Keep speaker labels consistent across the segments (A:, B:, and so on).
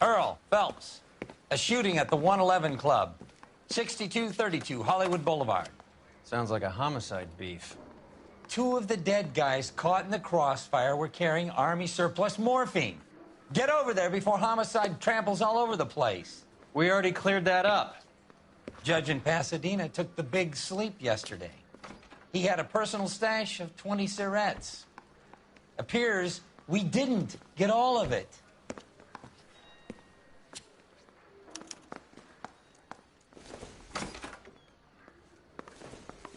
A: Earl Phelps, a shooting at the 111 Club, 6232 Hollywood Boulevard.
B: Sounds like a homicide beef.
A: Two of the dead guys caught in the crossfire were carrying Army surplus morphine. Get over there before homicide tramples all over the place.
B: We already cleared that up.
A: Judge in Pasadena took the big sleep yesterday. He had a personal stash of 20 cigarettes. Appears we didn't get all of it.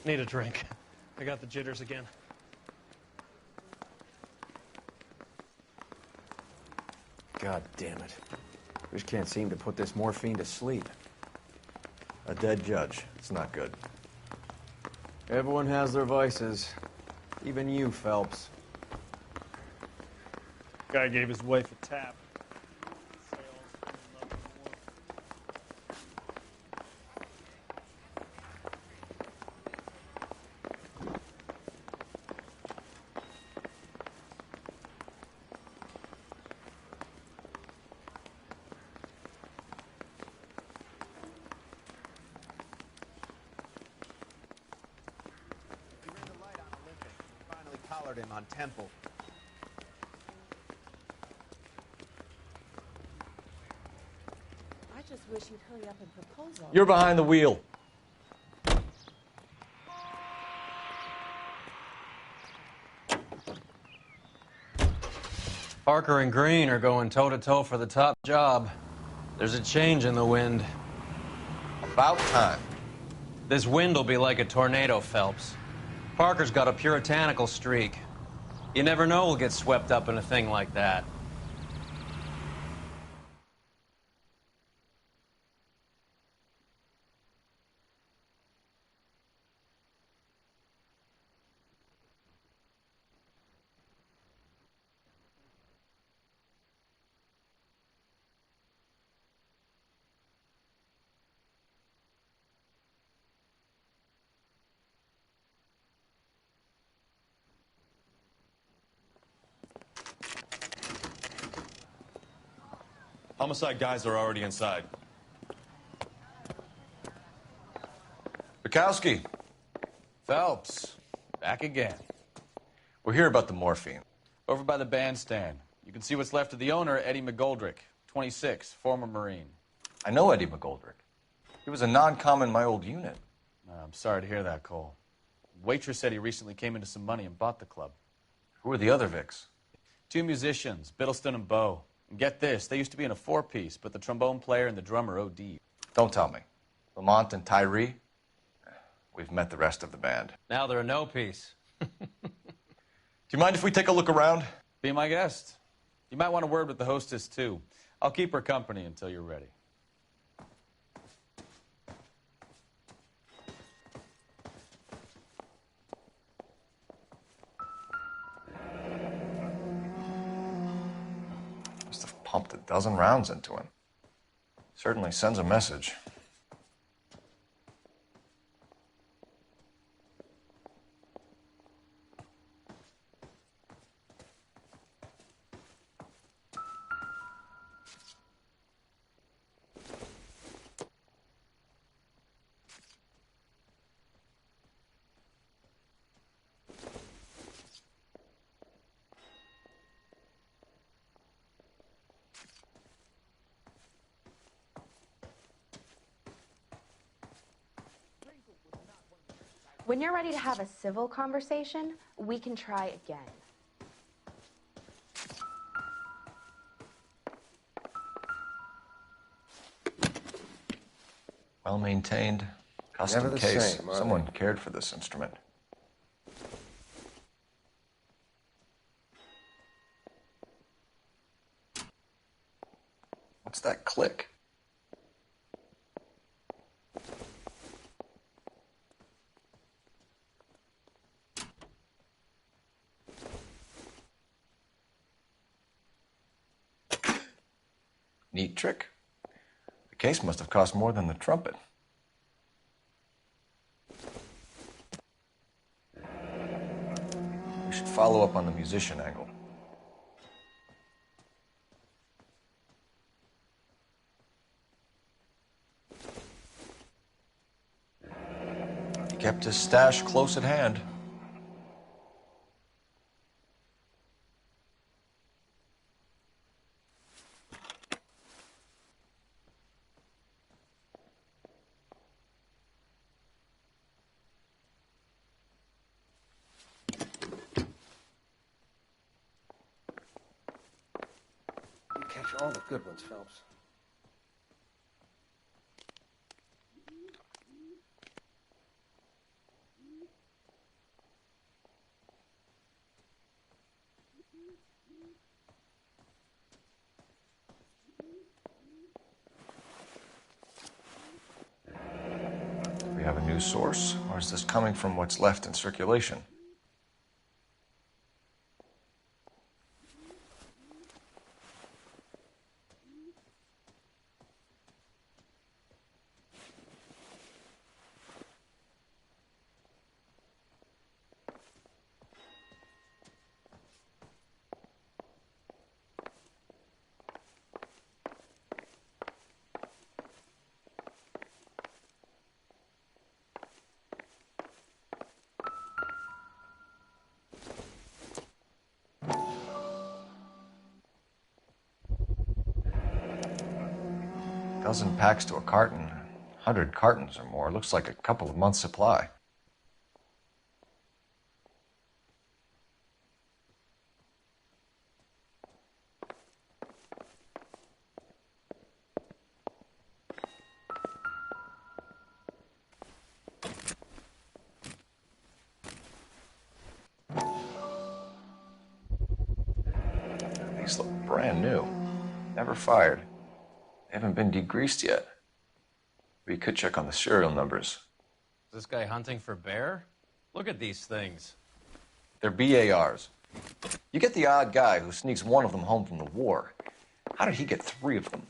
C: Need a drink. I got the jitters again.
D: God damn it. We just can't seem to put this morphine to sleep. A dead judge. It's not good. Everyone has their vices. Even you, Phelps.
C: Guy gave his wife a tap.
E: Him on Temple.
F: I just wish you'd hurry up and propose all.
D: You're behind the wheel.
B: Parker and Green are going toe-to-toe for the top job. There's a change in the wind.
E: About time.
B: This wind will be like a tornado, Phelps. Parker's got a puritanical streak. You never know we'll get swept up in a thing like that.
G: Homicide guys are already inside.
E: Bukowski.
H: Phelps, back again.
E: We're here about the morphine.
H: Over by the bandstand. You can see what's left of the owner, Eddie McGoldrick, 26, former Marine.
E: I know Eddie McGoldrick. He was a non-com in my old unit.
H: I'm sorry to hear that, Cole. Waitress said he recently came into some money and bought the club.
E: Who are the other Vics?
H: Two musicians, Biddleston and Bowe. And get this, they used to be in a four-piece, but the trombone player and the drummer OD'd.
E: Don't tell me. Lamont and Tyree? We've met the rest of the band.
B: Now they're a no-piece.
E: Do you mind if we take a look around?
H: Be my guest. You might want a word with the hostess, too. I'll keep her company until you're ready.
E: Must have pumped a dozen rounds into him. Certainly sends a message.
F: When you're ready to have a civil conversation, we can try again.
E: Well maintained, custom
I: Never the
E: case.
I: same, are
E: Someone
I: they?
E: cared for this instrument. What's that click? Neat trick. The case must have cost more than the trumpet. We should follow up on the musician angle. kept his stash close at hand.
I: You catch all the good ones, Phelps.
E: Do we have a new source, or is this coming from what's left in circulation? Dozen packs to a carton, 100 cartons or more. Looks like a couple of months' supply. These look brand new. Never fired. They haven't been degreased yet. We could check on the serial numbers.
B: Is this guy hunting for bear? Look at these things.
E: They're BARs. You get the odd guy who sneaks one of them home from the war. How did he get 3 of them?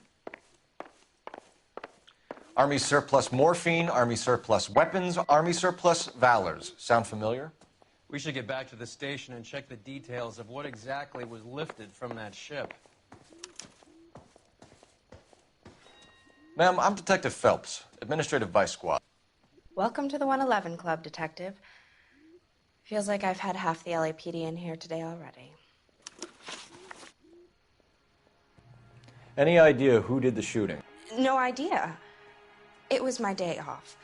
E: Army surplus morphine, Army surplus weapons, Army surplus valors. Sound familiar?
B: We should get back to the station and check the details of what exactly was lifted from that ship.
E: Ma'am, I'm Detective Phelps, Administrative Vice Squad.
F: Welcome to the 111 Club, Detective. Feels like I've had half the LAPD in here today already.
D: Any idea who did the shooting?
F: No idea. It was my day off.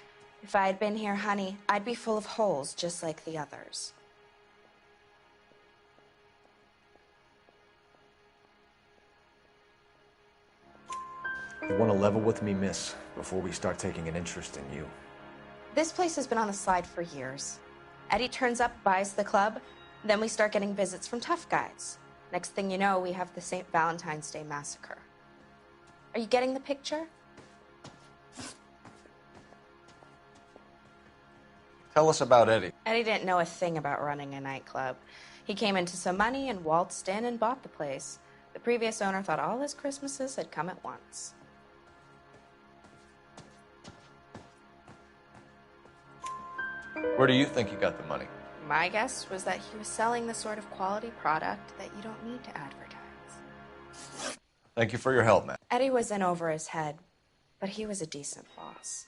F: If I had been here, honey, I'd be full of holes just like the others.
D: You want to level with me, miss, before we start taking an interest in you.
F: This place has been on the slide for years. Eddie turns up, buys the club, then we start getting visits from tough guys. Next thing you know, we have the St. Valentine's Day massacre. Are you getting the picture?
E: Tell us about Eddie.
F: Eddie didn't know a thing about running a nightclub. He came into some money and waltzed in and bought the place. The previous owner thought all his Christmases had come at once.
E: Where do you think he got the money?
F: My guess was that he was selling the sort of quality product that you don't need to advertise.
E: Thank you for your help, man.
F: Eddie was in over his head, but he was a decent boss.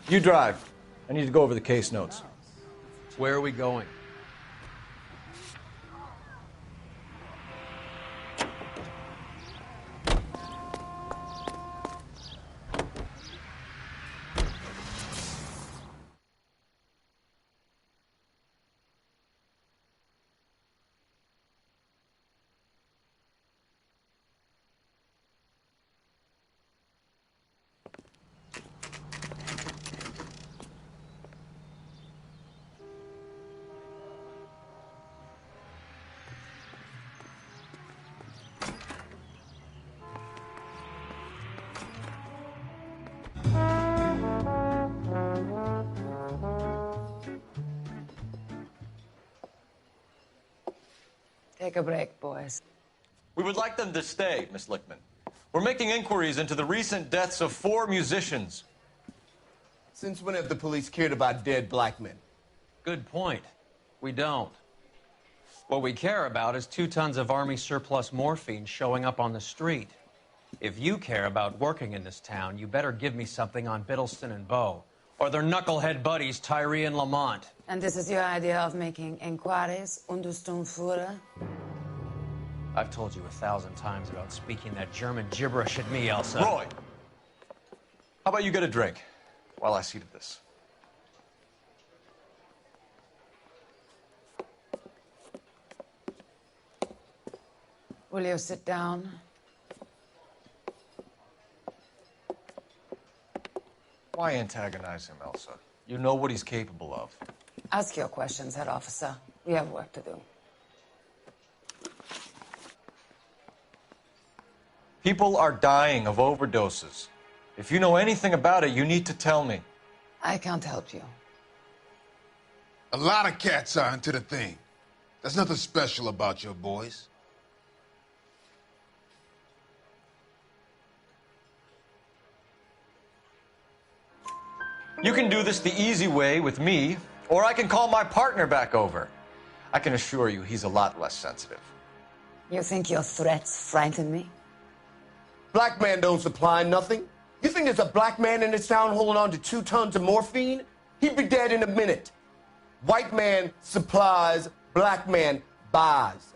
D: You drive. I need to go over the case notes.
B: Where are we going?
J: Take a break, boys.
G: We would like them to stay, Miss Lickman. We're making inquiries into the recent deaths of 4 musicians.
K: Since when have the police cared about dead black men?
B: Good point. We don't. What we care about is 2 tons of Army surplus morphine showing up on the street. If you care about working in this town, you better give me something on Biddleston and Bow, or their knucklehead buddies Tyree and Lamont.
J: And this is your idea of making inquiries, Untersturmführer?
B: I've told you 1,000 times about speaking that German gibberish at me, Elsa.
E: Roy, how about you get a drink while I see to this?
J: Will you sit down?
E: Why antagonize him, Elsa? You know what he's capable of.
J: Ask your questions, head officer. We have work to do.
E: People are dying of overdoses. If you know anything about it, you need to tell me.
J: I can't help you.
L: A lot of cats are into the thing. There's nothing special about your boys.
E: You can do this the easy way with me, or I can call my partner back over. I can assure you he's a lot less sensitive.
J: You think your threats frighten me?
K: Black man don't supply nothing. You think there's a black man in this town holding on to 2 tons of morphine? He'd be dead in a minute. White man supplies, black man buys.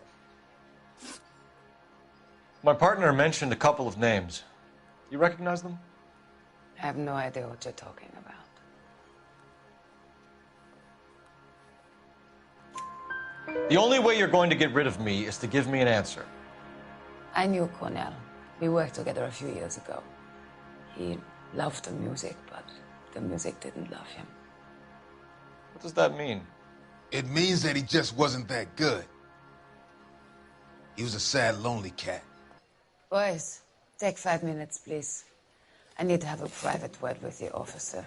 E: My partner mentioned a couple of names. You recognize them?
J: I have no idea what you're talking about.
E: The only way you're going to get rid of me is to give me an answer.
J: I knew Cornell. We worked together a few years ago. He loved the music, but the music didn't love him.
E: What does that mean?
L: It means that he just wasn't that good. He was a sad, lonely cat.
J: Boys, take 5 minutes, please. I need to have a private word with the officer.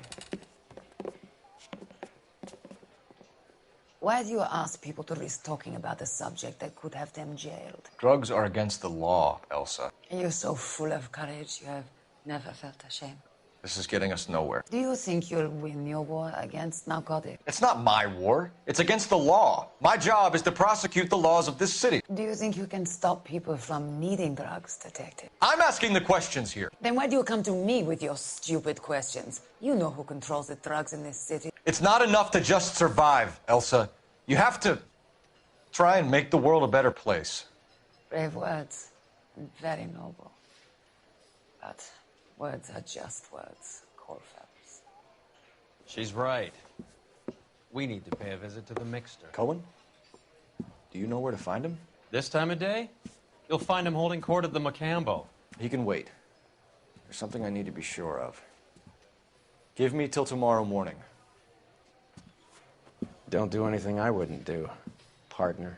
J: Why do you ask people to risk talking about a subject that could have them jailed?
E: Drugs are against the law, Elsa.
J: And you're so full of courage, you have never felt ashamed.
E: This is getting us nowhere.
J: Do you think you'll win your war against narcotics?
E: It's not my war. It's against the law. My job is to prosecute the laws of this city.
J: Do you think you can stop people from needing drugs, detective?
E: I'm asking the questions here.
J: Then why do you come to me with your stupid questions? You know who controls the drugs in this city.
E: It's not enough to just survive, Elsa. You have to try and make the world a better place.
J: Brave words, and very noble. But words are just words, Cole Phelps.
B: She's right. We need to pay a visit to the mixter.
D: Cohen? Do you know where to find him?
B: This time of day, you'll find him holding court at the Macambo.
D: He can wait. There's something I need to be sure of. Give me till tomorrow morning.
I: Don't do anything I wouldn't do, partner.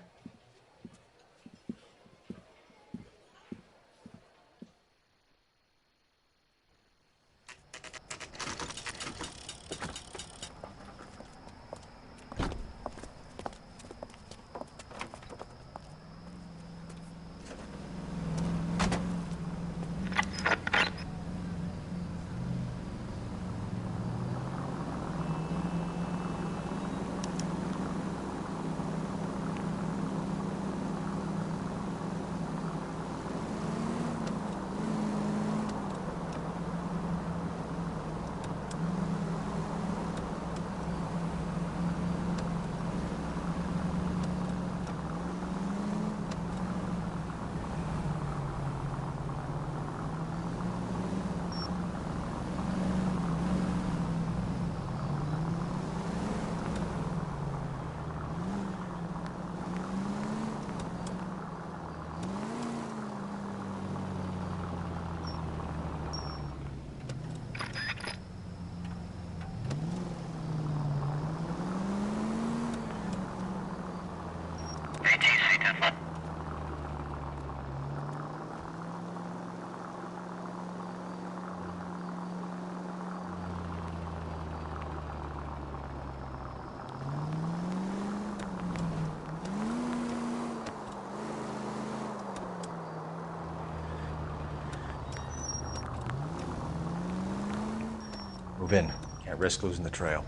E: move in. Can't risk losing the trail.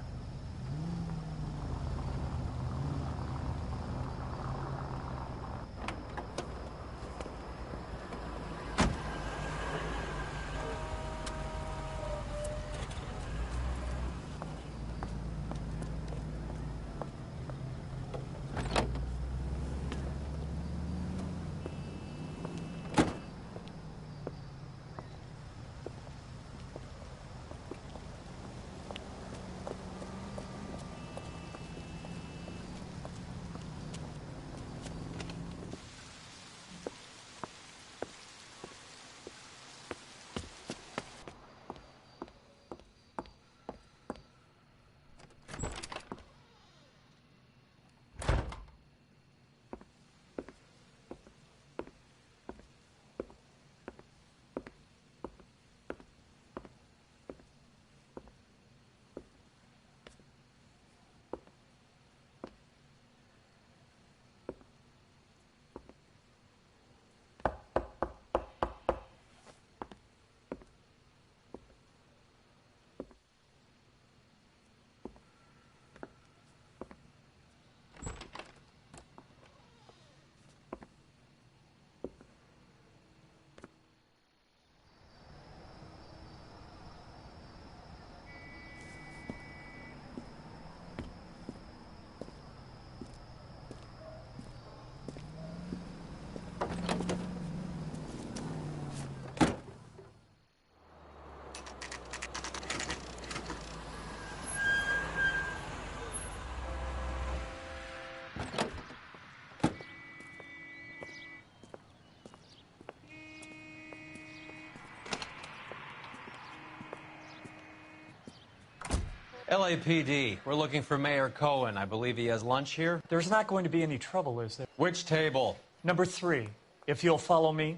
B: LAPD, we're looking for Mayor Cohen. I believe he has lunch here.
C: There's not going to be any trouble, is there?
B: Which table?
C: Number 3, if you'll follow me.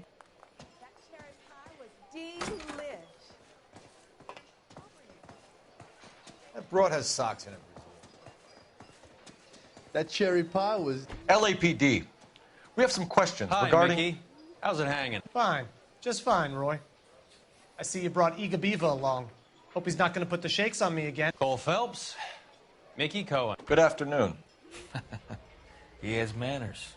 M: That cherry pie was delish.
N: That broad has socks in it. That cherry pie was...
G: LAPD, we have some questions
B: Hi,
G: regarding...
B: Mickey. How's it hanging?
C: Fine. Just fine, Roy. I see you brought Iga Beaver along. Hope he's not going to put the shakes on me again.
B: Cole Phelps, Mickey Cohen.
G: Good afternoon.
O: He has manners.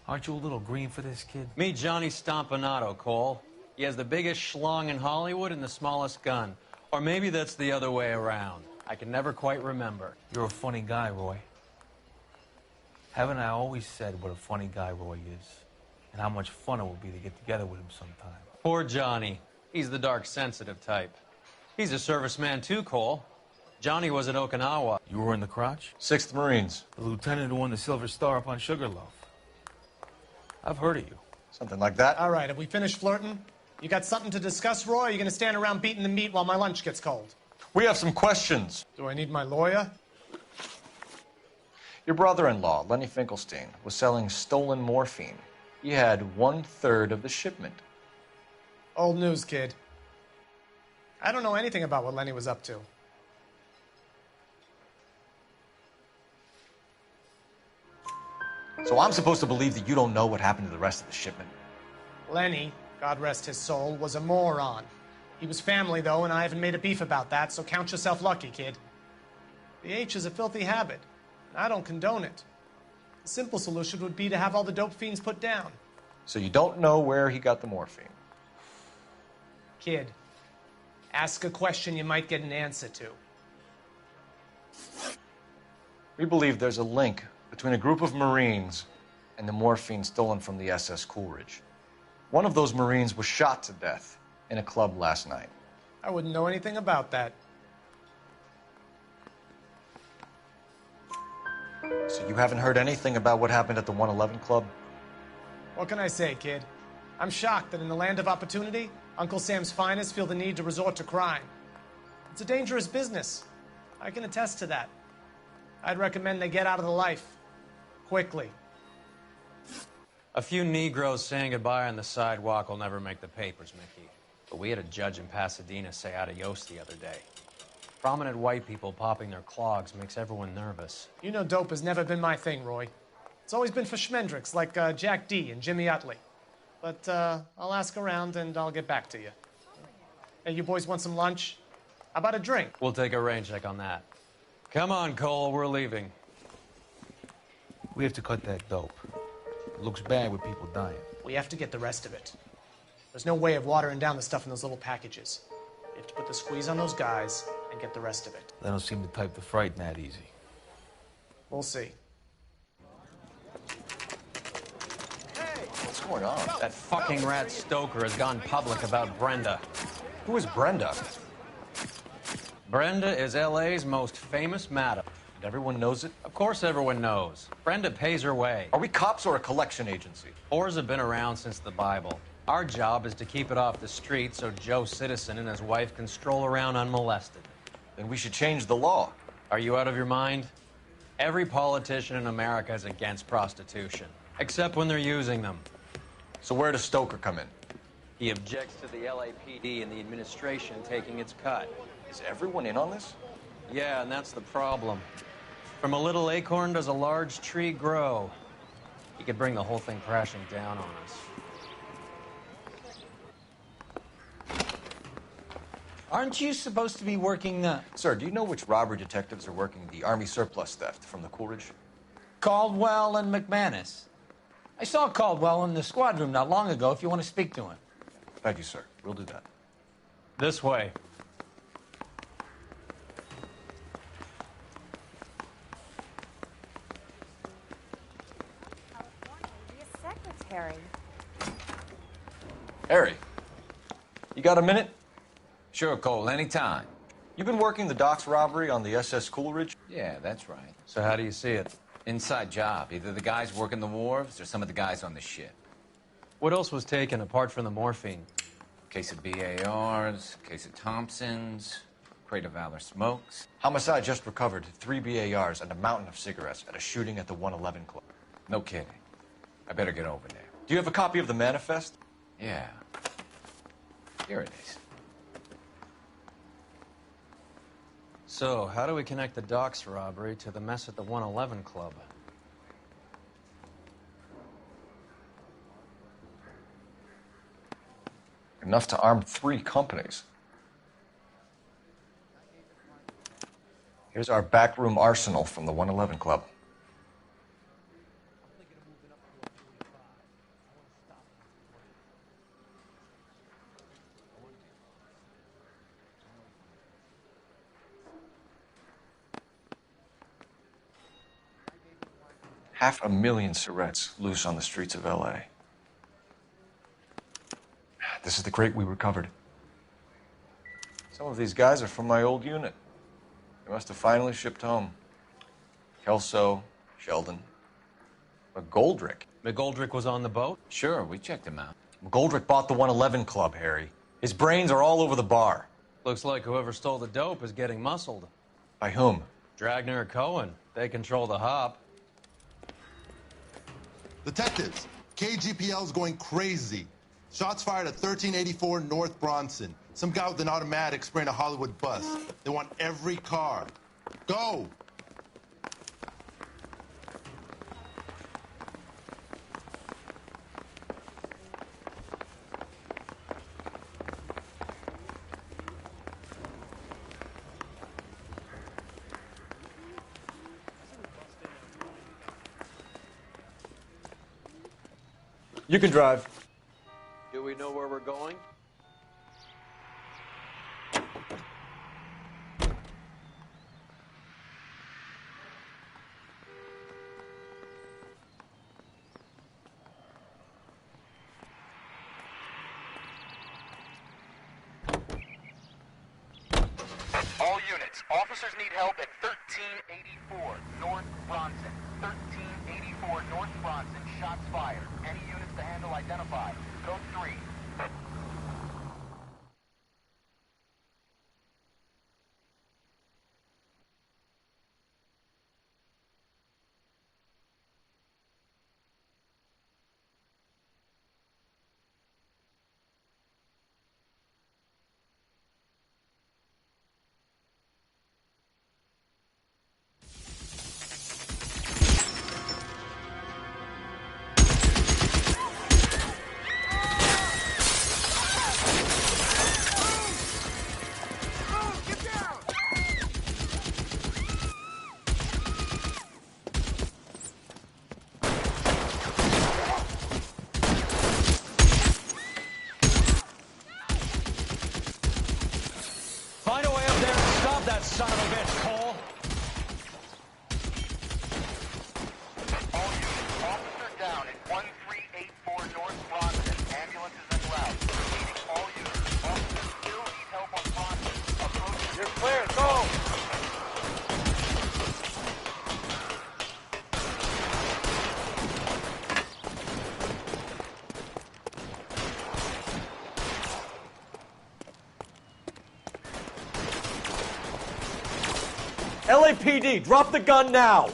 O: Aren't you a little green for this kid?
B: Meet Johnny Stompanato, Cole. He has the biggest schlong in Hollywood and the smallest gun. Or maybe that's the other way around. I can never quite remember.
O: You're a funny guy, Roy. Haven't I always said what a funny guy Roy is? And how much fun it will be to get together with him sometime.
B: Poor Johnny. He's the dark, sensitive type. He's a serviceman too, Cole. Johnny was at Okinawa.
O: You were in the crotch?
G: 6th Marines.
O: The lieutenant who won the Silver Star up on Sugarloaf. I've heard of you.
G: Something like that.
C: All right, have we finished flirting? You got something to discuss, Roy, or are you going to stand around beating the meat while my lunch gets cold?
G: We have some questions.
C: Do I need my lawyer?
G: Your brother-in-law, Lenny Finkelstein, was selling stolen morphine. He had 1/3 of the shipment.
C: Old news, kid. I don't know anything about what Lenny was up to.
G: So I'm supposed to believe that you don't know what happened to the rest of the shipment?
C: Lenny, God rest his soul, was a moron. He was family, though, and I haven't made a beef about that, so count yourself lucky, kid. The H is a filthy habit, and I don't condone it. The simple solution would be to have all the dope fiends put down.
G: So you don't know where he got the morphine?
C: Kid, ask a question you might get an answer to.
G: We believe there's a link between a group of Marines and the morphine stolen from the SS Coolidge. One of those Marines was shot to death in a club last night.
C: I wouldn't know anything about that.
G: So you haven't heard anything about what happened at the 111 Club?
C: What can I say, kid? I'm shocked that in the land of opportunity, Uncle Sam's finest feel the need to resort to crime. It's a dangerous business. I can attest to that. I'd recommend they get out of the life. Quickly.
B: A few Negroes saying goodbye on the sidewalk will never make the papers, Mickey. But we had a judge in Pasadena say adios the other day. Prominent white people popping their clogs makes everyone nervous.
C: You know dope has never been my thing, Roy. It's always been for schmendricks like Jack D. and Jimmy Utley. But I'll ask around and I'll get back to you. Hey, you boys want some lunch? How about a drink?
B: We'll take a rain check on that. Come on, Cole, we're leaving.
O: We have to cut that dope. It looks bad with people dying.
C: We have to get the rest of it. There's no way of watering down the stuff in those little packages. We have to put the squeeze on those guys and get the rest of it.
O: They don't seem the type to frighten that easy.
C: We'll see.
G: What's going on?
B: That fucking rat Stoker has gone public about Brenda.
G: Who is Brenda?
B: Brenda is LA's most famous madam.
G: And everyone knows it?
B: Of course everyone knows. Brenda pays her way.
G: Are we cops or a collection agency?
B: Whores have been around since the Bible. Our job is to keep it off the street so Joe Citizen and his wife can stroll around unmolested.
G: Then we should change the law.
B: Are you out of your mind? Every politician in America is against prostitution, except when they're using them.
G: So where does Stoker come in?
B: He objects to the LAPD and the administration taking its cut.
G: Is everyone in on this?
B: Yeah, and that's the problem. From a little acorn does a large tree grow. He could bring the whole thing crashing down on us.
A: Aren't you supposed to be working the...
G: Sir, do you know which robbery detectives are working the Army surplus theft from the Coolidge?
A: Caldwell and McManus. I saw Caldwell in the squad room not long ago if you want to speak to him.
G: Thank you, sir. We'll do that.
B: This way.
M: Secretary.
G: Harry, you got a minute?
P: Sure, Cole, anytime.
G: You've been working the docks robbery on the SS Coolidge?
P: Yeah, that's right.
B: So how do you see it?
P: Inside job. Either the guys working the wharves or some of the guys on the ship.
B: What else was taken apart from the morphine?
P: Case of BARs, case of Thompsons, crate of Valor smokes.
G: Homicide just recovered 3 BARs and a mountain of cigarettes at a shooting at the 111 Club.
P: No kidding. I better get over there.
G: Do you have a copy of the manifest?
P: Yeah. Here it is.
B: So, how do we connect the docks robbery to the mess at the 111 Club?
G: Enough to arm 3 companies. Here's our backroom arsenal from the 111 Club. $500,000 cigarettes loose on the streets of LA. This is the crate we recovered. Some of these guys are from my old unit. They must have finally shipped home. Kelso, Sheldon, McGoldrick.
B: McGoldrick was on the boat?
P: Sure, we checked him out.
G: McGoldrick bought the 111 Club, Harry. His brains are all over the bar.
B: Looks like whoever stole the dope is getting muscled.
G: By whom?
B: Dragner or Cohen. They control the hop.
Q: Detectives, KGPL's going crazy. Shots fired at 1384 North Bronson. Some guy with an automatic spraying a Hollywood bus. They want every car. Go!
G: You can drive.
B: Do we know where we're going?
R: All units, officers need help at 1384 North Bronson. 1384 North Bronson, shots fired. Any units to handle identified. Code 3.
D: LAPD, drop the gun now!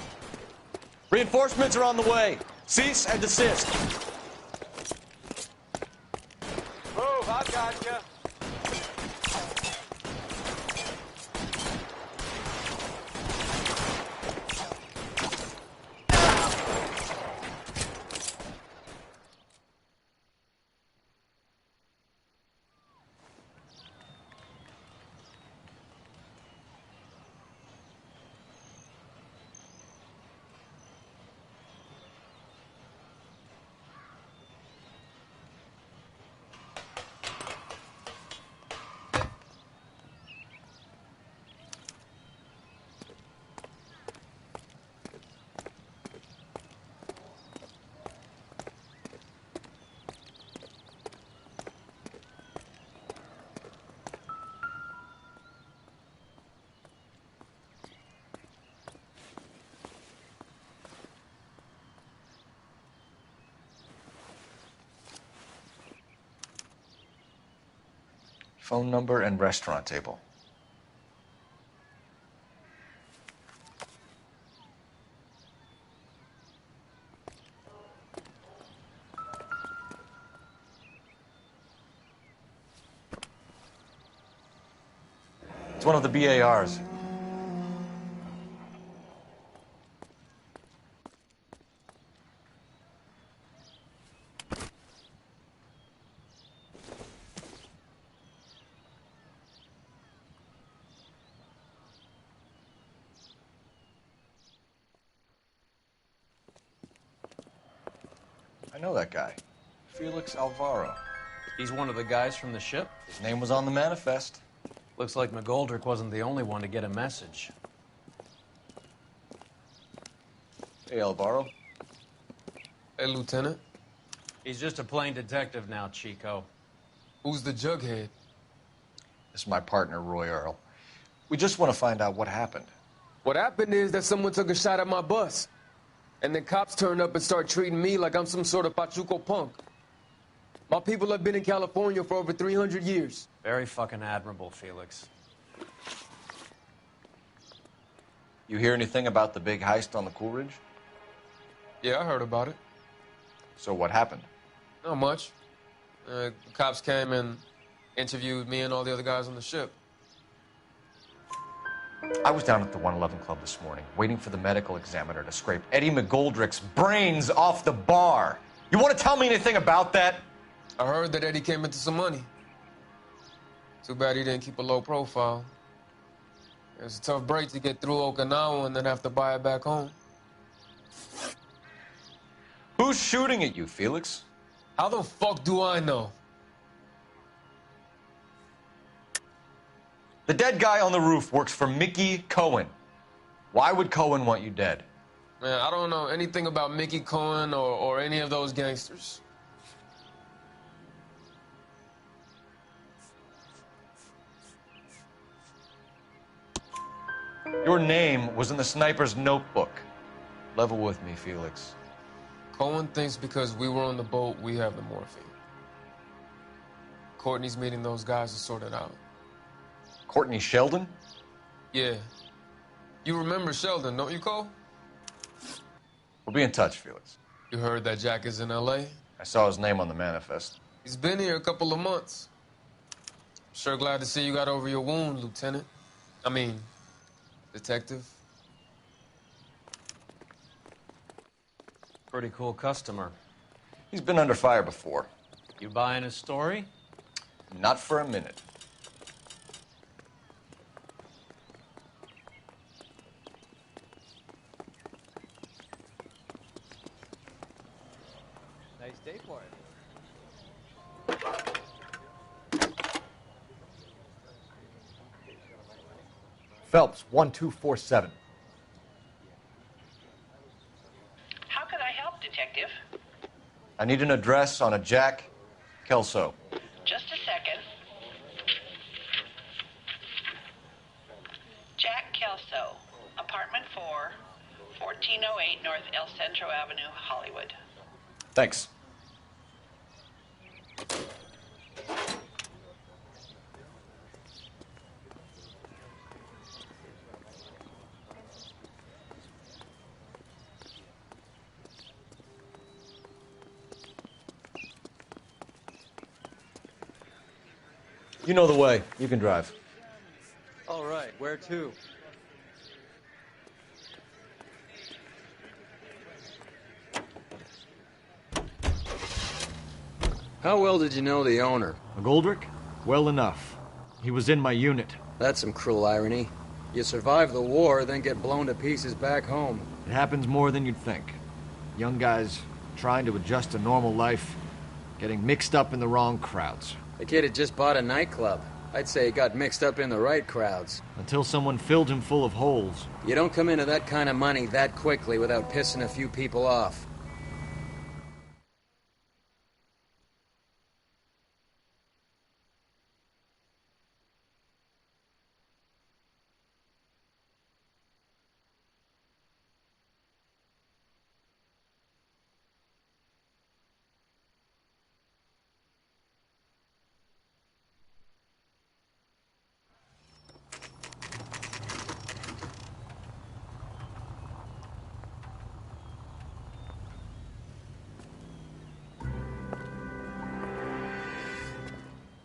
H: Reinforcements are on the way. Cease and desist.
D: Move, I got ya.
E: Phone number and restaurant table. It's one of the BARs. I know that guy. Felix Alvaro.
B: He's one of the guys from the ship?
E: His name was on the manifest.
B: Looks like McGoldrick wasn't the only one to get a message.
E: Hey, Alvaro.
S: Hey, Lieutenant.
B: He's just a plain detective now, Chico.
S: Who's the jughead?
E: This is my partner, Roy Earl. We just want to find out what happened.
S: What happened is that someone took a shot at my bus. And then cops turned up and start treating me like I'm some sort of Pachuco punk. My people have been in California for over 300 years.
B: Very fucking admirable, Felix.
E: You hear anything about the big heist on the Coolidge?
S: Yeah, I heard about it.
E: So what happened?
S: Not much. Cops came and interviewed me and all the other guys on the ship.
E: I was down at the 111 Club this morning, waiting for the medical examiner to scrape Eddie McGoldrick's brains off the bar. You want to tell me anything about that?
S: I heard that Eddie came into some money. Too bad he didn't keep a low profile. It was a tough break to get through Okinawa and then have to buy it back home.
E: Who's shooting at you, Felix?
S: How the fuck do I know?
E: The dead guy on the roof works for Mickey Cohen. Why would Cohen want you dead?
S: Man, I don't know anything about Mickey Cohen or any of those gangsters.
E: Your name was in the sniper's notebook. Level with me, Felix.
S: Cohen thinks because we were on the boat, we have the morphine. Courtney's meeting those guys to sort it out.
E: Courtney Sheldon?
S: Yeah. You remember Sheldon, don't you, Cole?
E: We'll be in touch, Felix.
S: You heard that Jack is in L.A.?
E: I saw his name on the manifest.
S: He's been here a couple of months. Sure glad to see you got over your wound, Lieutenant. I mean, Detective.
B: Pretty cool customer.
E: He's been under fire before.
B: You buying his story?
E: Not for a minute.
T: Nice day for it.
D: Phelps, 1247.
U: How can I help, Detective?
E: I need an address on a Jack Kelso.
U: Just a second. Jack Kelso, apartment 4, 1408 North El Centro Avenue, Hollywood.
E: Thanks.
D: You know the way. You can drive.
B: All right, where to?
I: How well did you know the owner?
D: McGoldrick? Well enough. He was in my unit.
I: That's some cruel irony. You survive the war, then get blown to pieces back home.
D: It happens more than you'd think. Young guys trying to adjust to normal life, getting mixed up in the wrong crowds.
I: The kid had just bought a nightclub. I'd say he got mixed up in the right crowds.
D: Until someone filled him full of holes.
I: You don't come into that kind of money that quickly without pissing a few people off.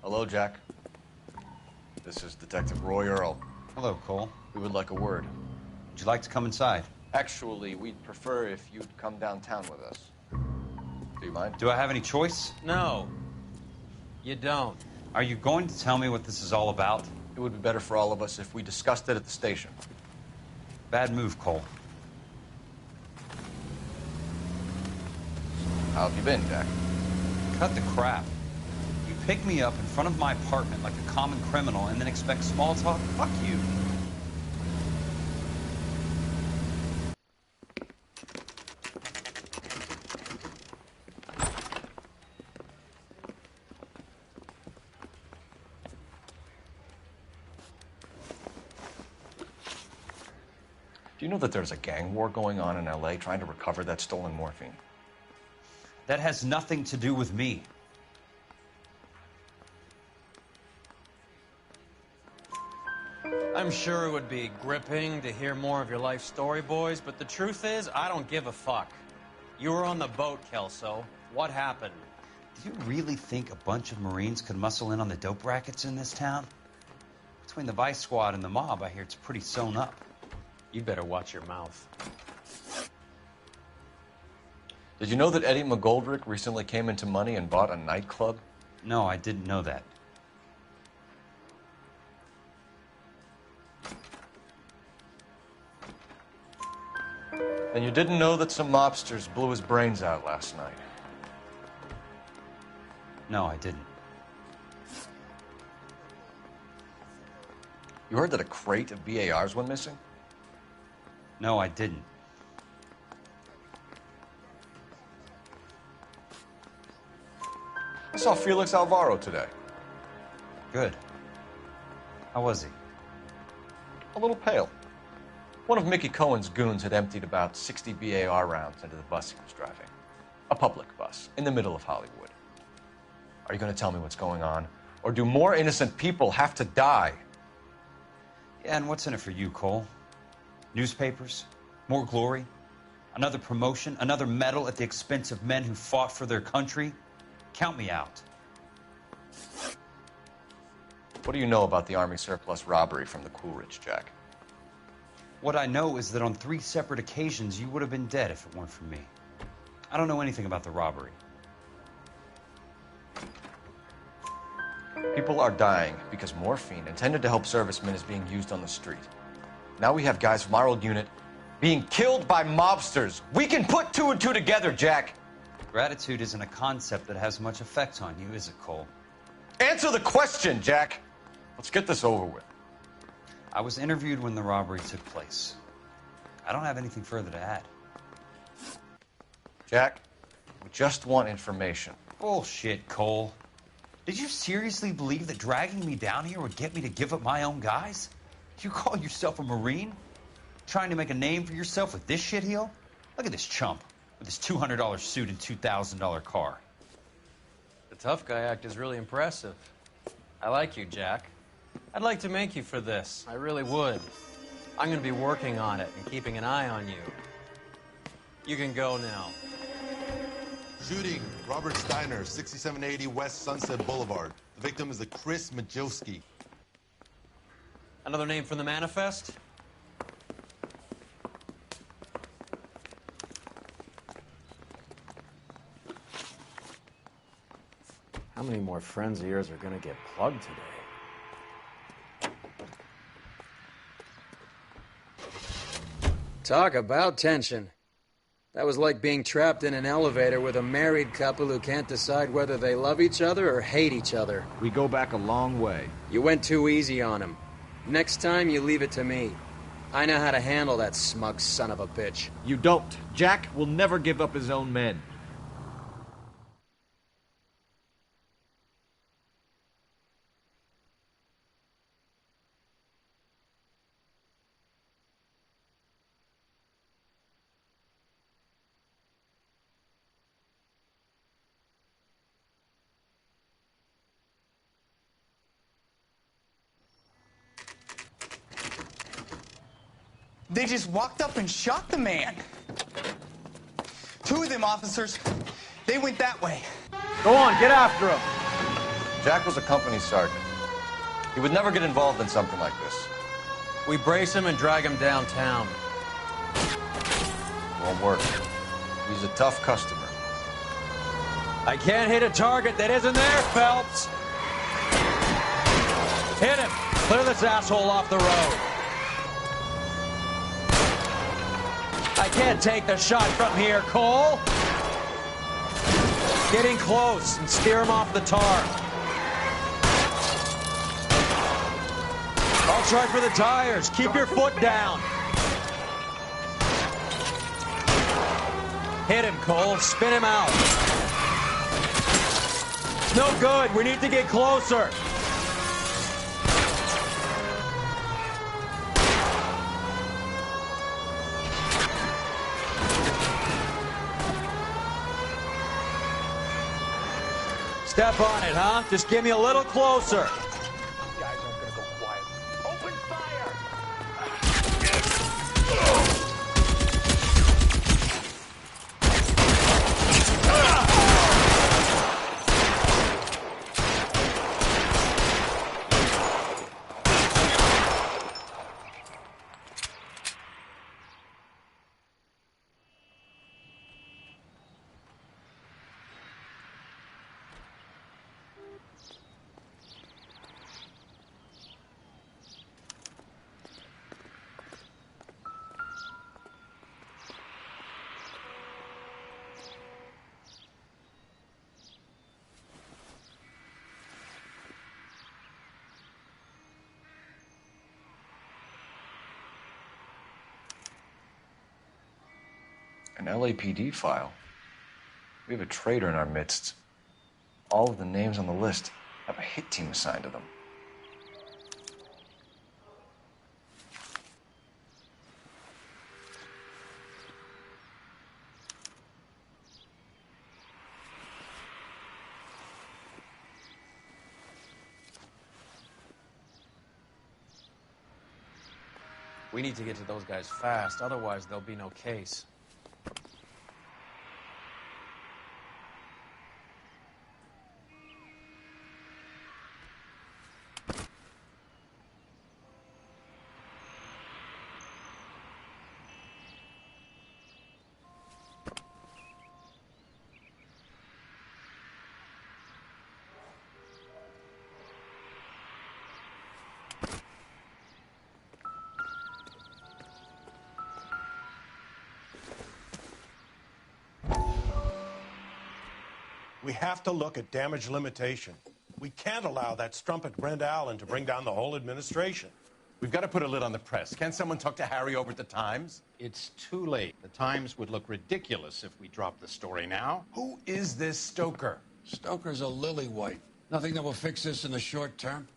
G: Hello, Jack. This is Detective Roy Earl.
T: Hello, Cole.
G: We would like a word.
T: Would you like to come inside?
G: Actually, we'd prefer if you'd come downtown with us. Do you mind?
T: Do I have any choice?
B: No. You don't.
T: Are you going to tell me what this is all about?
G: It would be better for all of us if we discussed it at the station.
T: Bad move, Cole.
G: How have you been, Jack?
T: Cut the crap. You pick me up in front of my apartment like a common criminal and then expect small talk? Fuck you.
G: Do you know that there's a gang war going on in LA trying to recover that stolen morphine?
T: That has nothing to do with me.
B: I'm sure it would be gripping to hear more of your life story, boys, but the truth is, I don't give a fuck. You were on the boat, Kelso. What happened?
T: Do you really think a bunch of Marines could muscle in on the dope rackets in this town? Between the Vice Squad and the mob, I hear it's pretty sewn up.
B: You better watch your mouth.
G: Did you know that Eddie McGoldrick recently came into money and bought a nightclub?
T: No, I didn't know that.
G: And you didn't know that some mobsters blew his brains out last night?
T: No, I didn't.
G: You heard that a crate of BARs went missing?
T: No, I didn't.
G: I saw Felix Alvaro today.
T: Good. How was he?
G: A little pale. One of Mickey Cohen's goons had emptied about 60 BAR rounds into the bus he was driving. A public bus, in the middle of Hollywood. Are you going to tell me what's going on? Or do more innocent people have to die?
T: Yeah, and what's in it for you, Cole? Newspapers? More glory? Another promotion? Another medal at the expense of men who fought for their country? Count me out.
G: What do you know about the Army surplus robbery from the Coolidge, Jack?
T: What I know is that on 3 separate occasions, you would have been dead if it weren't for me. I don't know anything about the robbery.
G: People are dying because morphine intended to help servicemen is being used on the street. Now we have guys from our old unit being killed by mobsters. We can put 2 and 2 together, Jack.
T: Gratitude isn't a concept that has much effect on you, is it, Cole?
G: Answer the question, Jack. Let's get this over with.
T: I was interviewed when the robbery took place. I don't have anything further to add.
G: Jack, we just want information.
T: Bullshit, Cole. Did you seriously believe that dragging me down here would get me to give up my own guys? You call yourself a Marine? Trying to make a name for yourself with this shitheel? Look at this chump with his $200 suit and $2,000 car.
B: The tough guy act is really impressive. I like you, Jack. I'd like to make you for this. I really would. I'm going to be working on it and keeping an eye on you. You can go now.
Q: Shooting, Robert Steiner, 6780 West Sunset Boulevard. The victim is a Chris Majowski.
B: Another name from the manifest?
D: How many more friends of yours are gonna get plugged today?
I: Talk about tension. That was like being trapped in an elevator with a married couple who can't decide whether they love each other or hate each other.
D: We go back a long way.
I: You went too easy on him. Next time, you leave it to me. I know how to handle that smug son of a bitch.
F: You don't. Jack will never give up his own men.
V: They just walked up and shot the man. Two of them officers, they went that way.
F: Go on, get after him.
E: Jack was a company sergeant. He would never get involved in something like this.
B: We brace him and drag him downtown.
E: Won't work. He's a tough customer.
B: I can't hit a target that isn't there, Phelps. Hit him. Clear this asshole off the road. I can't take the shot from here, Cole. Getting close and steer him off the tar. I'll try for the tires. Keep your foot down. Hit him, Cole. Spin him out. No good. We need to get closer. Step on it, huh? Just get me a little closer.
V: Guys aren't gonna go quiet. Open fire!
E: An LAPD file. We have a traitor in our midst. All of the names on the list have a hit team assigned to them.
B: We need to get to those guys fast, otherwise there'll be no case.
W: We have to look at damage limitation. We can't allow that strumpet Brent Allen to bring down the whole administration.
X: We've got to put a lid on the press. Can't someone talk to Harry over at the Times?
Y: It's too late. The Times would look ridiculous if we dropped the story now.
X: Who is this Stoker?
I: Stoker's a lily-white. Nothing that will fix this in the short term.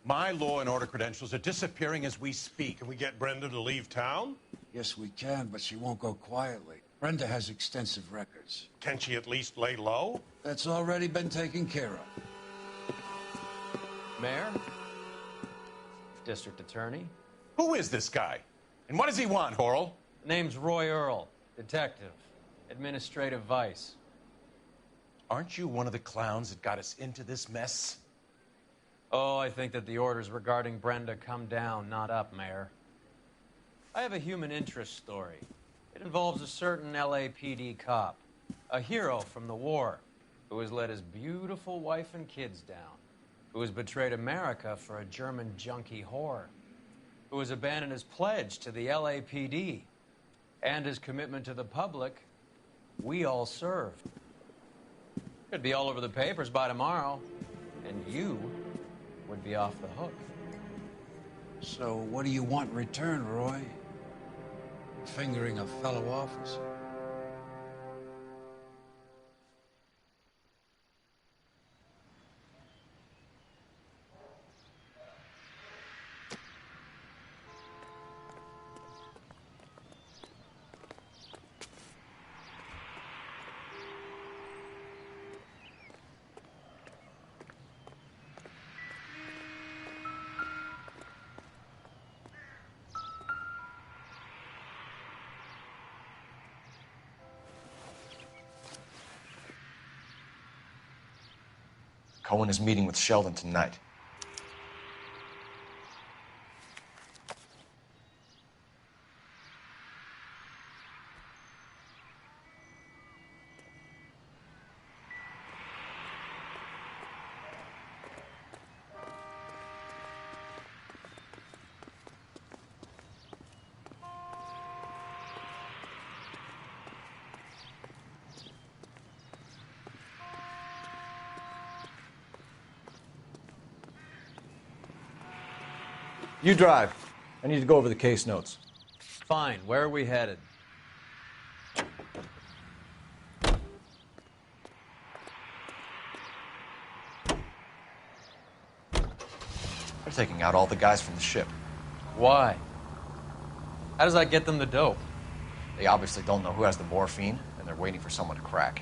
X: My law and order credentials are disappearing as we speak.
W: Can we get Brenda to leave town?
I: Yes, we can, but she won't go quietly. Brenda has extensive records.
W: Can she at least lay low?
I: That's already been taken care of.
B: Mayor? District Attorney?
X: Who is this guy? And what does he want, Horrell?
B: Name's Roy Earl, detective, administrative vice.
X: Aren't you one of the clowns that got us into this mess?
B: Oh, I think that the orders regarding Brenda come down, not up, Mayor. I have a human interest story. It involves a certain LAPD cop, a hero from the war, who has let his beautiful wife and kids down, who has betrayed America for a German junkie whore, who has abandoned his pledge to the LAPD and his commitment to the public we all served. Could be all over the papers by tomorrow, and you would be off the hook.
J: So what do you want in return, Roy? Fingering a fellow officer?
G: Cohen is meeting with Sheldon tonight. You drive. I need to go over the case notes.
B: Fine. Where are we headed?
G: They're taking out all the guys from the ship.
B: Why? How does that get them the dope?
G: They obviously don't know who has the morphine, and they're waiting for someone to crack.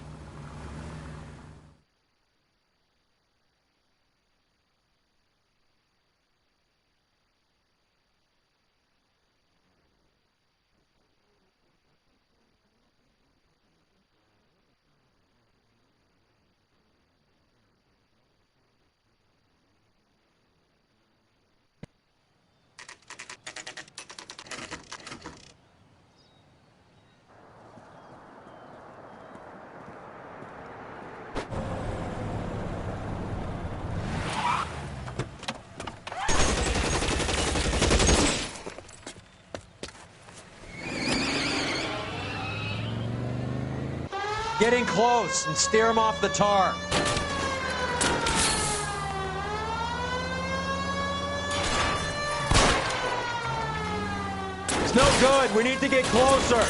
B: Get in close and steer him off the tar. It's no good. We need to get closer.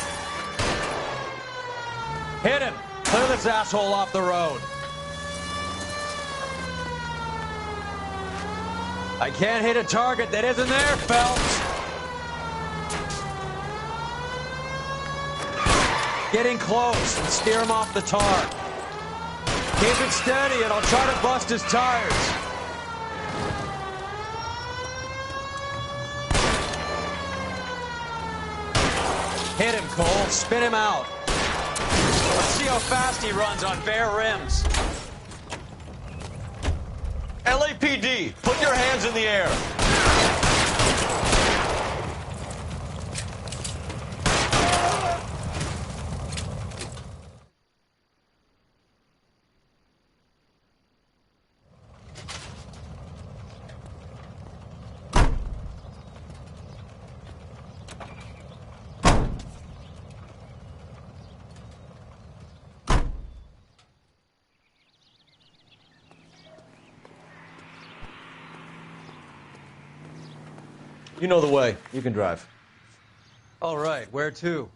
B: Hit him. Clear this asshole off the road. I can't hit a target that isn't there, Phelps. Get in close and steer him off the tar. Keep it steady and I'll try to bust his tires. Hit him, Cole. Spin him out. Let's see how fast he runs on bare rims.
X: LAPD, put your hands in the air.
G: You know the way. You can drive.
B: All right, where to?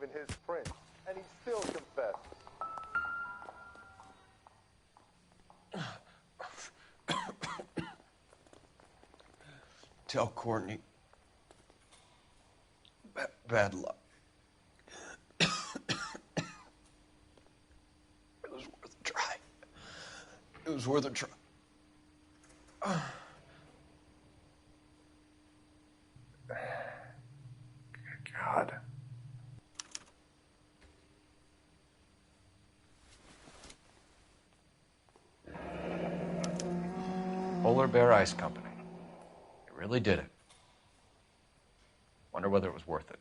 Q: even his print, and he still confessed.
G: Tell Courtney. Bad luck. It was worth a try. It was worth a try. God. Polar Bear Ice Company. They really did it. Wonder whether it was worth it.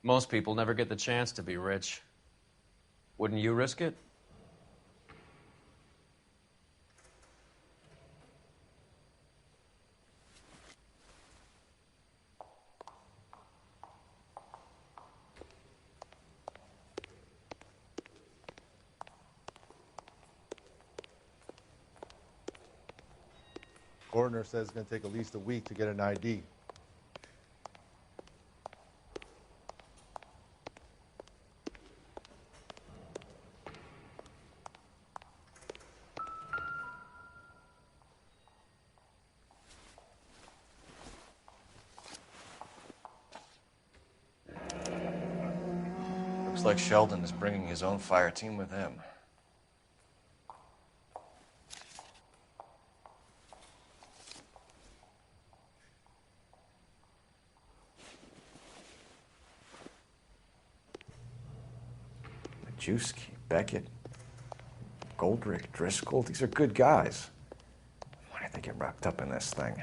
B: Most people never get the chance to be rich. Wouldn't you risk it?
Q: Coroner says it's going to take at least a week to get an ID.
G: Looks like Sheldon is bringing his own fire team with him. Majewski, Beckett, Goldrick, Driscoll, these are good guys. Why did they get wrapped up in this thing?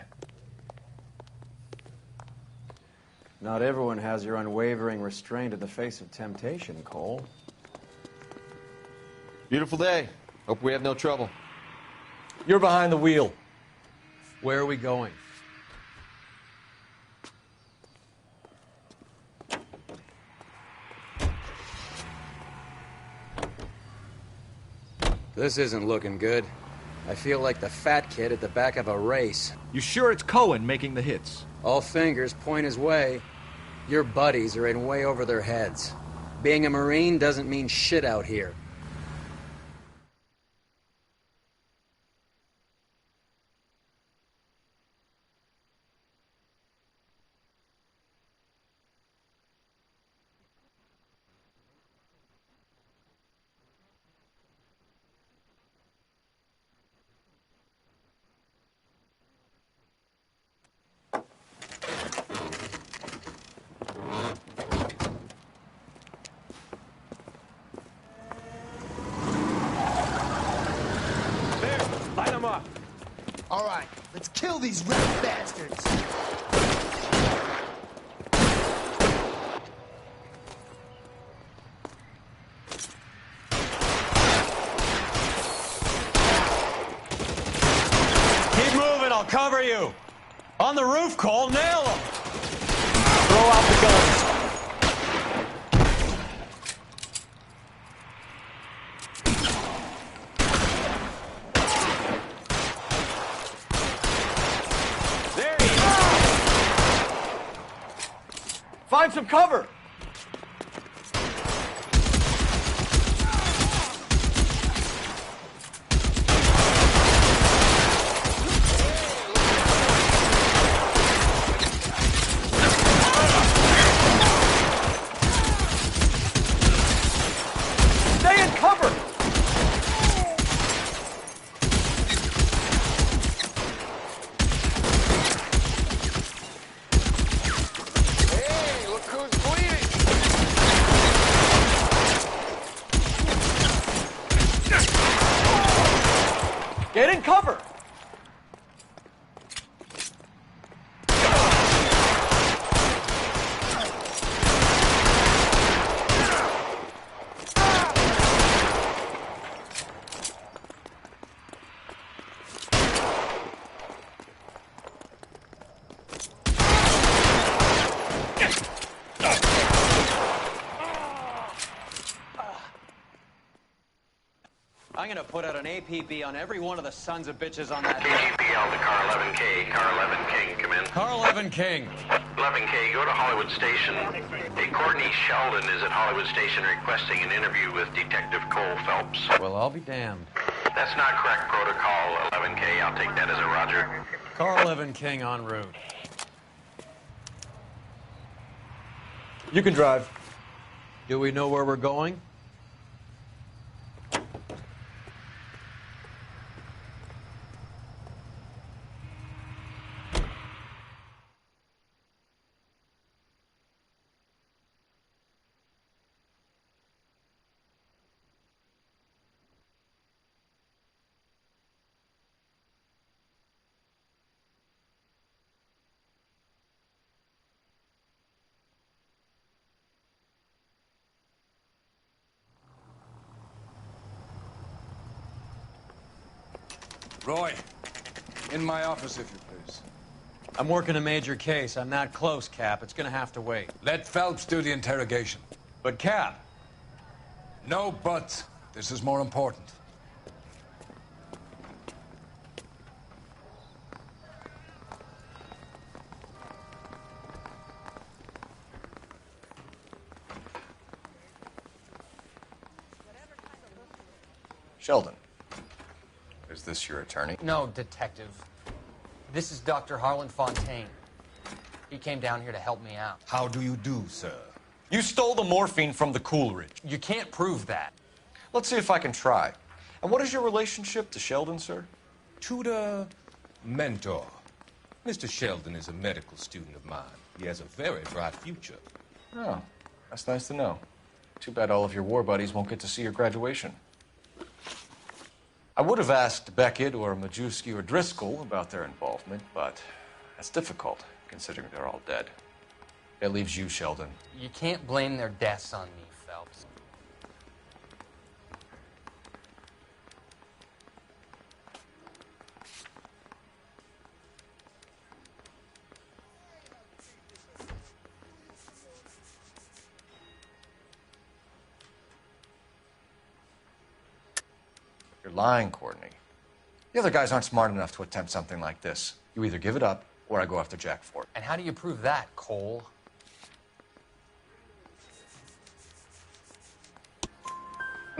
D: Not everyone has your unwavering restraint in the face of temptation, Cole.
F: Beautiful day. Hope we have no trouble.
G: You're behind the wheel.
B: Where are we going?
I: This isn't looking good. I feel like the fat kid at the back of a race.
F: You sure it's Cohen making the hits?
I: All fingers point his way. Your buddies are in way over their heads. Being a Marine doesn't mean shit out here.
C: All right, let's kill these rat bastards.
B: Keep moving, I'll cover you. On the roof, Cole, nail him. Throw out the guns.
F: Find some cover! Stay in cover! Get in cover!
B: I'm gonna put out an APB on every one of the sons of bitches on that.
R: KGPL to car 11K. Car 11 King, come in.
B: Car 11 King.
R: 11K, go to Hollywood Station. Hey, Courtney Sheldon is at Hollywood Station requesting an interview with Detective Cole Phelps.
B: Well, I'll be damned.
R: That's not correct protocol, 11K. I'll take that as a roger.
B: Car 11 King en route.
D: You can drive.
B: Do we know where we're going?
J: Roy, in my office, if you please.
B: I'm working a major case. I'm not close, Cap. It's gonna have to wait.
J: Let Phelps do the interrogation.
B: But, Cap.
J: No buts. This is more important.
E: Sheldon, is this your attorney?
A: No, Detective. This is Dr. Harlan Fontaine. He came down here to help me out.
X: How do you do, sir?
G: You stole the morphine from the Coolidge.
A: You can't prove that.
G: Let's see if I can try. And what is your relationship to Sheldon, sir?
K: Tutor, mentor. Mr. Sheldon is a medical student of mine. He has a very bright future.
G: Oh, that's nice to know. Too bad all of your war buddies won't get to see your graduation. I would have asked Beckett or Majewski or Driscoll about their involvement, but that's difficult, considering they're all dead. It leaves you, Sheldon.
A: You can't blame their deaths on me, Phelps.
G: You're lying, Courtney. The other guys aren't smart enough to attempt something like this. You either give it up, or I go after Jack for it.
A: And how do you prove that, Cole?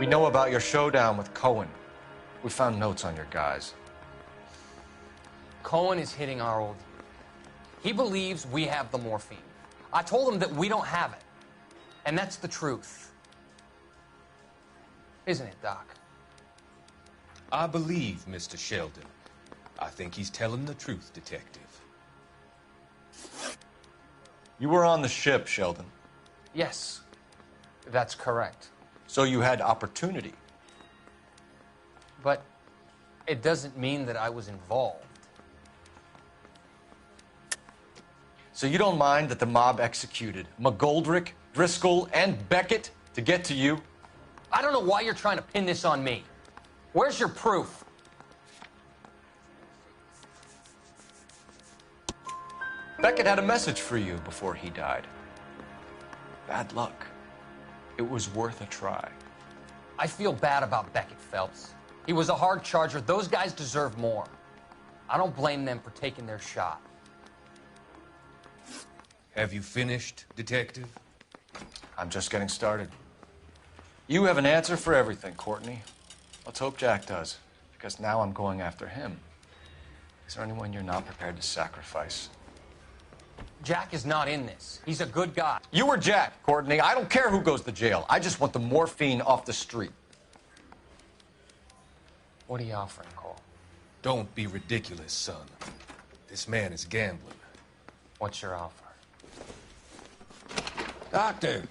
G: We know about your showdown with Cohen. We found notes on your guys.
A: Cohen is hitting our old dude. He believes we have the morphine. I told him that we don't have it. And that's the truth. Isn't it, Doc?
K: I believe Mr. Sheldon. I think he's telling the truth, Detective.
G: You were on the ship, Sheldon.
A: Yes, that's correct.
G: So you had opportunity.
A: But it doesn't mean that I was involved.
G: So you don't mind that the mob executed McGoldrick, Driscoll, and Beckett to get to you?
A: I don't know why you're trying to pin this on me. Where's your proof?
G: Beckett had a message for you before he died. Bad luck. It was worth a try.
A: I feel bad about Beckett, Phelps. He was a hard charger. Those guys deserve more. I don't blame them for taking their shot.
K: Have you finished, Detective?
G: I'm just getting started. You have an answer for everything, Courtney. Let's hope Jack does, because now I'm going after him. Is there anyone you're not prepared to sacrifice?
A: Jack is not in this. He's a good guy.
G: You or Jack, Courtney. I don't care who goes to jail. I just want the morphine off the street.
A: What are you offering, Cole?
K: Don't be ridiculous, son. This man is gambling.
A: What's your offer?
J: Doctor,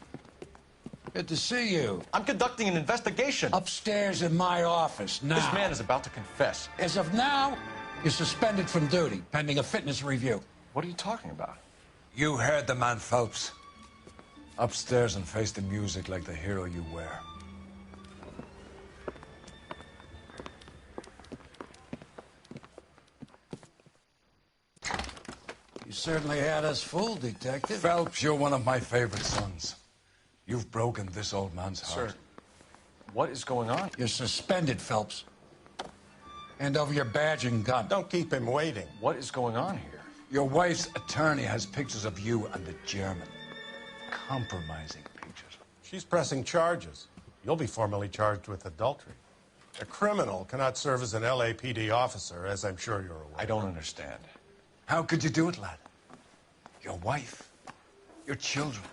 J: good to see you.
G: I'm conducting an investigation.
J: Upstairs in my office now.
G: This man is about to confess.
J: As of now, you're suspended from duty, pending a fitness review.
G: What are you talking about?
J: You heard the man, Phelps. Upstairs and face the music like the hero you were. You certainly had us fooled, Detective. Phelps, you're one of my favorite sons. You've broken this old man's heart.
G: Sir, What is going on?
J: You're suspended, Phelps. Hand over your badge and gun.
W: Don't keep him waiting.
G: What is going on here?
J: Your wife's attorney has pictures of you and the German. Compromising pictures.
W: She's pressing charges. You'll be formally charged with adultery. A criminal cannot serve as an LAPD officer, as I'm sure you're aware.
G: I don't understand.
J: How could you do it, lad? Your wife, your children,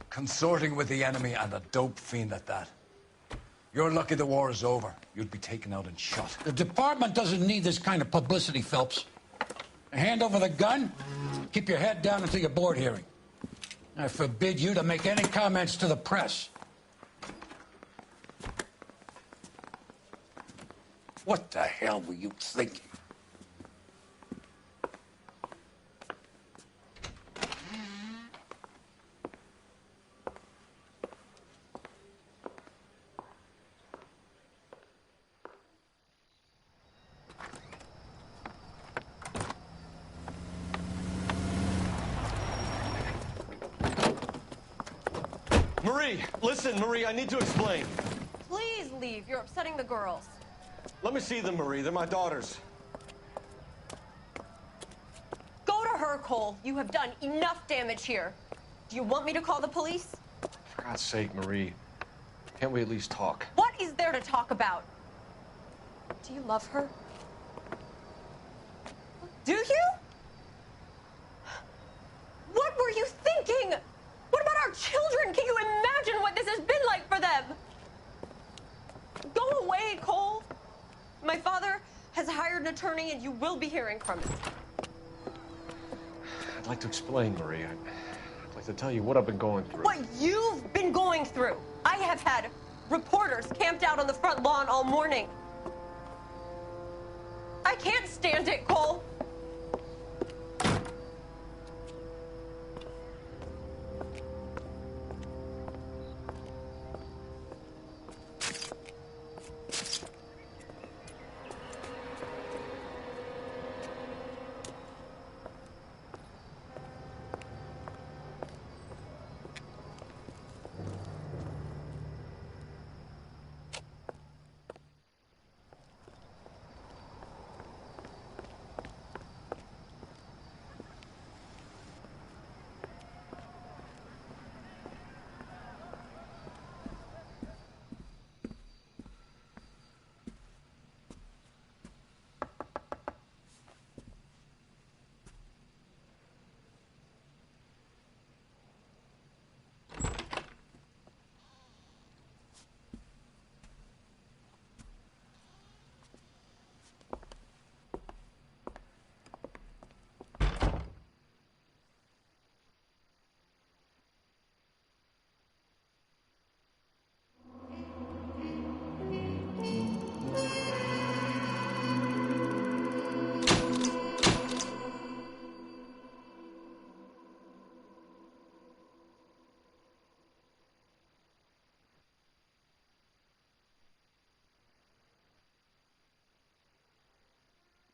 J: consorting with the enemy and a dope fiend at that. You're lucky the war is over. You'd be taken out and shot. The department doesn't need this kind of publicity, Phelps. Hand over the gun, keep your head down until your board hearing. I forbid you to make any comments to the press. What the hell were you thinking?
F: Marie, listen, Marie, I need to explain.
L: Please leave. You're upsetting the girls.
F: Let me see them, Marie. They're my daughters.
L: Go to her, Cole. You have done enough damage here. Do you want me to call the police?
G: For God's sake, Marie. Can't we at least talk?
L: What is there to talk about? Do you love her? Do you? What were you thinking? What about our children? Can you imagine what this has been like for them? Go away, Cole. My father has hired an attorney, and you will be hearing from him.
G: I'd like to explain, Marie. I'd like to tell you what I've been going through.
L: What you've been going through. I have had reporters camped out on the front lawn all morning. I can't stand it, Cole.